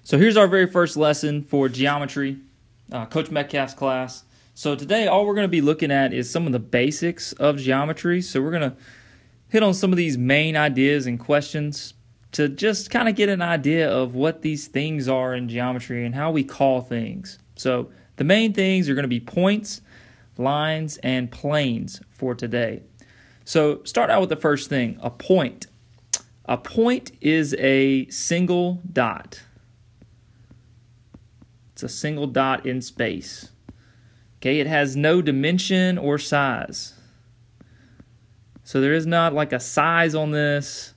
So here's our very first lesson for geometry, Coach Metcalf's class. So today all we're going to be looking at is some of the basics of geometry. So we're going to hit on some of these main ideas and questions to just kind of get an idea of what these things are in geometry and how we call things. So the main things are going to be points, lines, and planes for today. So start out with the first thing, a point. A point is a single dot. It's a single dot in space. Okay, it has no dimension or size. So there is not like a size on this.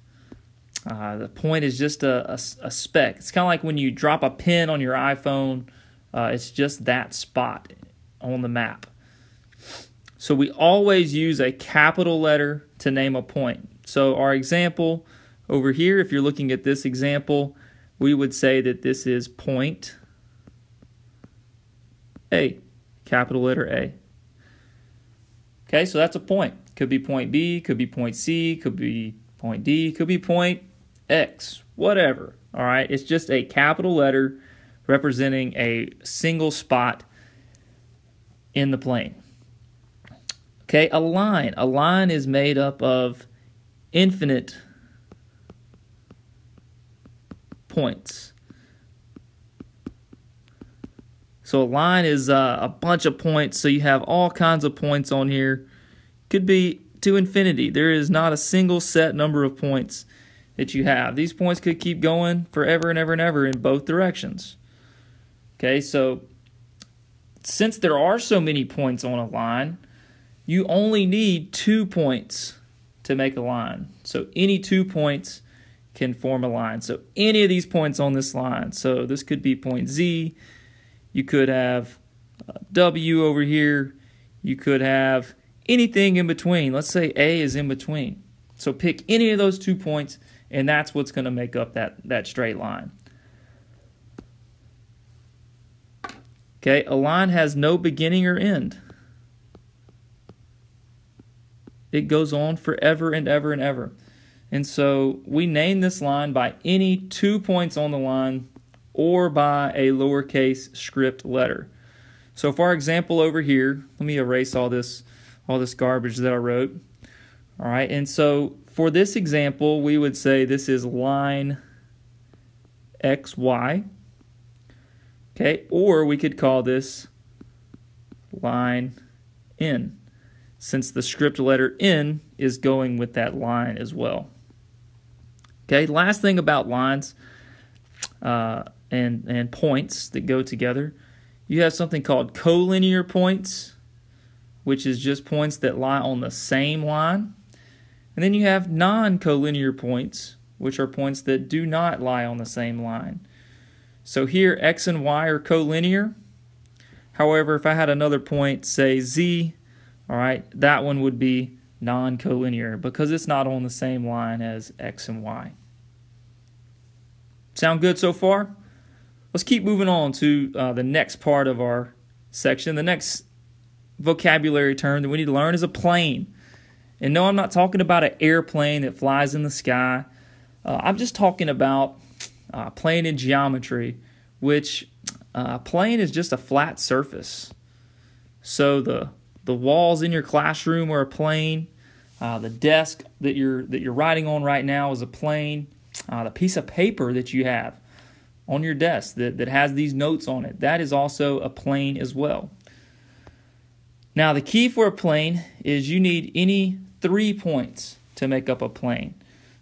The point is just a speck. It's kind of like when you drop a pin on your iPhone. It's just that spot on the map. So we always use a capital letter to name a point. So our example over here, if you're looking at this example, we would say that this is point A, capital letter A. Okay, so that's a point. Could be point B, could be point C, could be point D, could be point X, whatever. All right, it's just a capital letter representing a single spot in the plane. Okay, a line. A line is made up of infinite points. So a line is a bunch of points, so you have all kinds of points on here. Could be to infinity. There is not a single set number of points that you have. These points could keep going forever and ever and ever in both directions. Okay, so since there are so many points on a line, you only need 2 points to make a line. So any 2 points can form a line. So any of these points on this line. So this could be point Z. You could have W over here. You could have anything in between. Let's say A is in between. So pick any of those 2 points, and that's what's going to make up that straight line. Okay, a line has no beginning or end. It goes on forever and ever and ever. And so we name this line by any 2 points on the line or by a lowercase script letter. So for our example over here, let me erase all this garbage that I wrote. All right, and so for this example, we would say this is line XY. Okay, or we could call this line N, since the script letter N is going with that line as well. Okay, last thing about lines and points that go together, you have something called collinear points, which is just points that lie on the same line. And then you have non-collinear points, which are points that do not lie on the same line. So here, X and Y are collinear. However, if I had another point, say Z, all right, that one would be non-collinear because it's not on the same line as X and Y. Sound good so far? Let's keep moving on to the next part of our section. The next vocabulary term that we need to learn is a plane. And no, I'm not talking about an airplane that flies in the sky. I'm just talking about plane in geometry, which plane is just a flat surface. So the walls in your classroom are a plane. The desk that you're writing on right now is a plane. The piece of paper that you have on your desk that has these notes on it, that is also a plane as well. Now the key for a plane is you need any 3 points to make up a plane.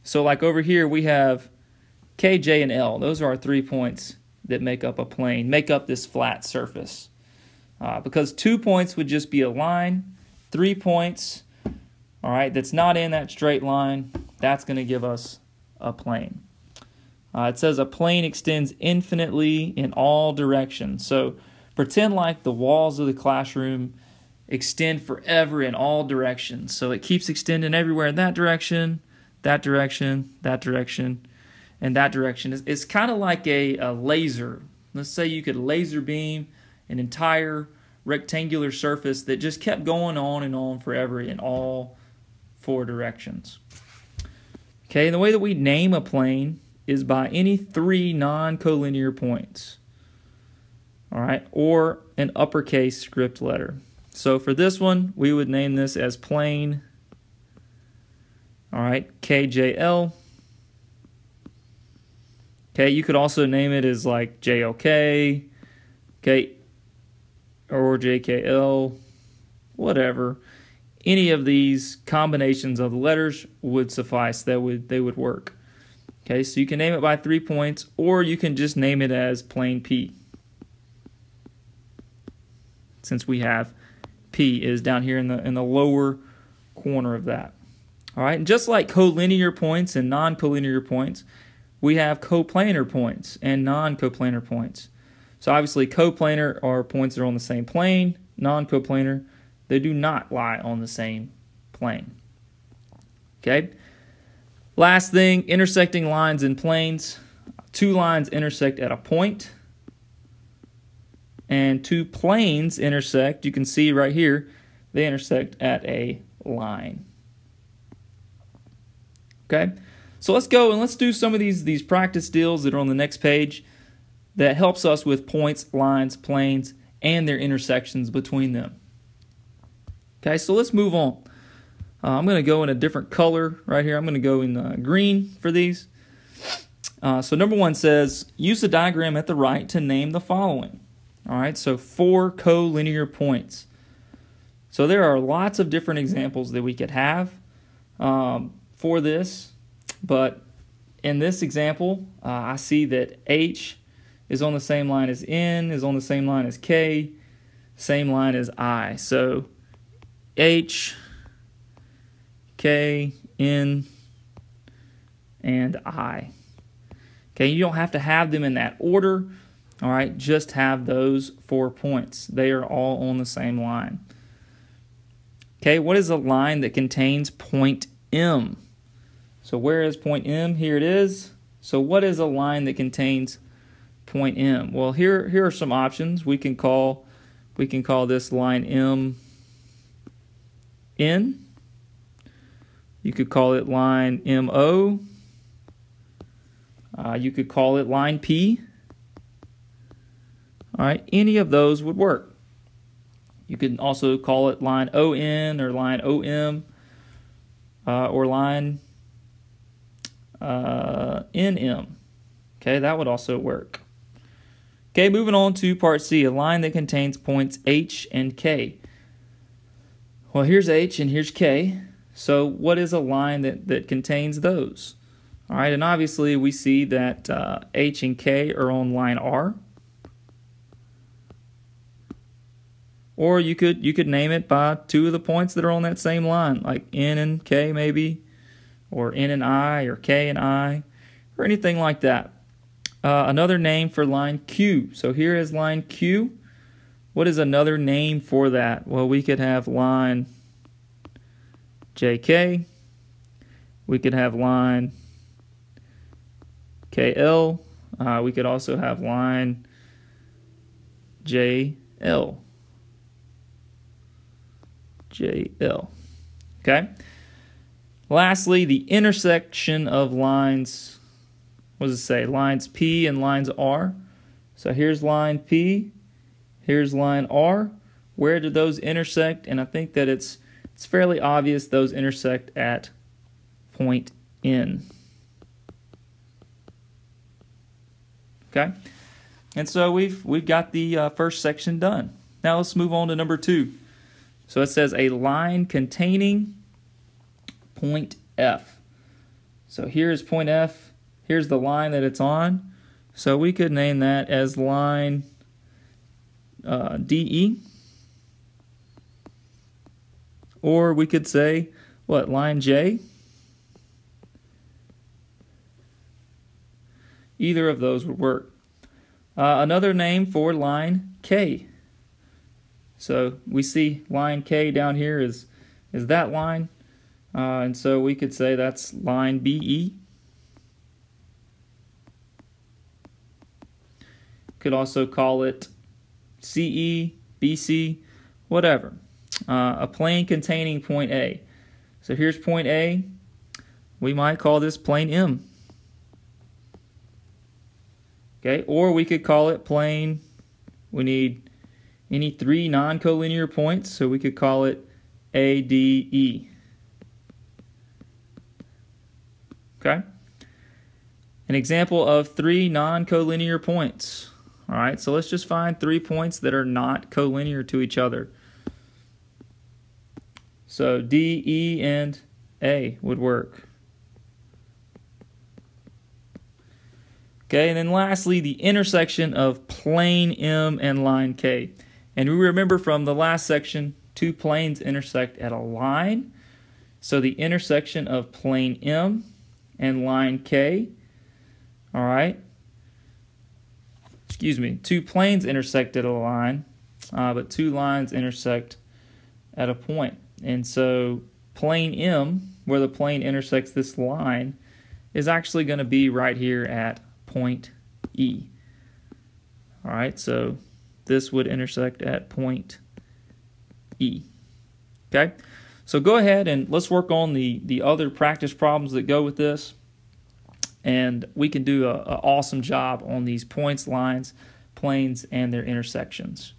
So like over here we have K, J, and L. Those are our 3 points that make up a plane, make up this flat surface. Because 2 points would just be a line, 3 points, all right, that's not in that straight line, that's going to give us a plane. It says a plane extends infinitely in all directions. So pretend like the walls of the classroom extend forever in all directions. So it keeps extending everywhere in that direction, that direction, that direction, and that direction. It's kind of like a laser. Let's say you could laser beam an entire rectangular surface that just kept going on and on forever in all 4 directions. Okay, and the way that we name a plane is by any 3 non-collinear points. All right, or an uppercase script letter. So for this one, we would name this as plane, all right, KJL. Okay, you could also name it as like JLK, okay, or JKL, whatever. Any of these combinations of the letters would suffice. They would work. Okay, so you can name it by 3 points, or you can just name it as plain P, since we have P is down here in the lower corner of that. All right, and just like collinear points and non-collinear points, we have coplanar points and non-coplanar points. So obviously coplanar are points that are on the same plane. Non-coplanar, they do not lie on the same plane. Okay. Last thing, intersecting lines and planes. 2 lines intersect at a point, and 2 planes intersect. You can see right here, they intersect at a line. Okay, so let's go and let's do some of these practice deals that are on the next page that helps us with points, lines, planes, and their intersections between them. Okay, so let's move on. I'm going to go in a different color right here. I'm going to go in green for these. So number 1 says, use the diagram at the right to name the following. All right, so 4 collinear points. So there are lots of different examples that we could have for this, but in this example, I see that H is on the same line as N, is on the same line as K, same line as I. So H, K, N, and I. Okay, you don't have to have them in that order. All right, just have those 4 points. They are all on the same line. Okay, what is a line that contains point M? So where is point M? Here it is. So what is a line that contains point M? Well, here are some options. We can call this line M N. You could call it line MO. You could call it line P. All right, any of those would work. You could also call it line ON or line OM or line NM. Okay, that would also work. Okay, moving on to part C, a line that contains points H and K. Well, here's H and here's K. So what is a line that contains those? All right, and obviously we see that H and K are on line R. Or you could name it by 2 of the points that are on that same line, like N and K maybe, or N and I, or K and I, or anything like that. Another name for line Q. So here is line Q. What is another name for that? Well, we could have line JK. We could have line KL. We could also have line JL. JL. Okay. Lastly, the intersection of lines, what does it say? Lines P and lines R. So here's line P, here's line R. Where do those intersect? And I think that it's fairly obvious those intersect at point N. Okay. And so we've got the first section done. Now let's move on to number 2. So it says a line containing point F. So here's point F. Here's the line that it's on. So we could name that as line DE. Or we could say, what, line J? Either of those would work. Another name for line K. So we see line K down here is that line. And so we could say that's line BE. Could also call it CE, BC, whatever. A plane containing point A. So here's point A. We might call this plane M. Okay, or we could call it plane. We need any three non-collinear points, so we could call it ADE. Okay? An example of three non-collinear points. All right, so let's just find 3 points that are not collinear to each other. So D, E, and A would work. Okay, and then lastly, the intersection of plane M and line K. And we remember from the last section, two planes intersect at a line. So the intersection of plane M and line K, all right, two planes intersect at a line, but two lines intersect at a point. And so plane M, where the plane intersects this line, is actually going to be right here at point E. All right, so this would intersect at point E. Okay, so go ahead and let's work on the other practice problems that go with this, and we can do an awesome job on these points, lines, planes, and their intersections.